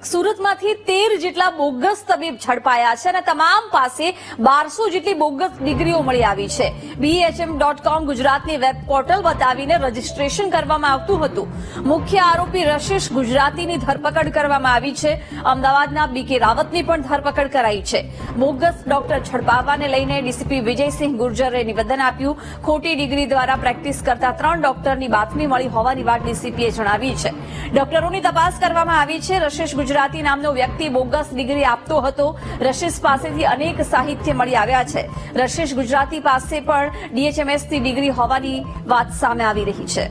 સુરતમાંથી 13 જેટલા બોગસ તબીબ ઝડપાયા છે અને તમામ પાસે 1200 જેટલી બોગસ ડિગ્રીઓ મળી આવી છે. BHM.com ગુજરાતની વેબ પોર્ટલ બતાવીને રજીસ્ટ્રેશન કરવામાં આવતું હતું. મુખ્ય આરોપી રશેશ ગુજરાતીની ધરપકડ કરવામાં આવી છે. અમદાવાદના BK રાવતની પણ ધરપકડ કરાઈ છે. બોગસ ડોક્ટર ઝડપાવવાને લઈને ડીસીપી વિજયસિંહ ગુર્જરે નિવેદન આપ્યું. ખોટી ડિગ્રી દ્વારા પ્રેક્ટિસ કરતા 3 ડોક્ટરની બાતમી મળી હોવાની વાત ડીસીપીએ જણાવી છે. ડોક્ટરોની તપાસ કરવામાં આવી છે. રશેશ ગુજરાતી નામનો વ્યક્તિ બોગસ ડિગ્રી આપતો હતો. રશેશ પાસેથી અનેક સાહિત્ય મળી આવ્યા છે. રશેશ ગુજરાતી પાસે પણ DHMSની ડિગ્રી હોવાની વાત સામે આવી રહી છે.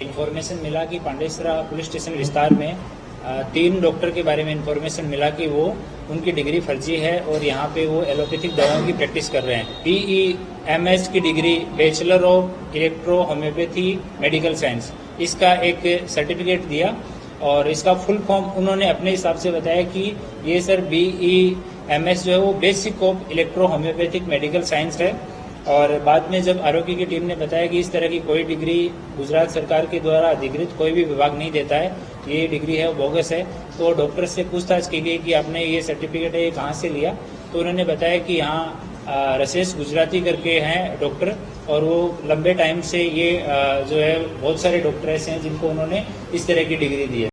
इन्फॉर्मेशन मिला कि पांडेसरा पुलिस स्टेशन विस्तार में 3 डॉक्टर के बारे में इन्फॉर्मेशन मिला कि वो उनकी डिग्री फर्जी है और यहाँ पे वो एलोपैथिक दवाओं की प्रैक्टिस कर रहे हैं. BEMS की degree bachelor of electro homeopathy medical science, इसका एक सर्टिफिकेट दिया और इसका फुल फॉर्म उन्होंने अपने हिसाब से बताया कि ये सर BEMS जो है वो basic of electro homeopathic medical science है. और बाद में जब आरोपी की टीम ने बताया कि इस तरह की कोई डिग्री गुजरात सरकार के द्वारा अधिकृत कोई भी विभाग नहीं देता है, ये डिग्री है बोगस है, तो डॉक्टर से पूछताछ की गई कि आपने ये सर्टिफिकेट है ये कहाँ से लिया. तो उन्होंने बताया कि यहाँ रशेश गुजराती करके हैं डॉक्टर और वो लंबे टाइम से ये जो है बहुत सारे डॉक्टर ऐसे हैं जिनको उन्होंने इस तरह की डिग्री दी है.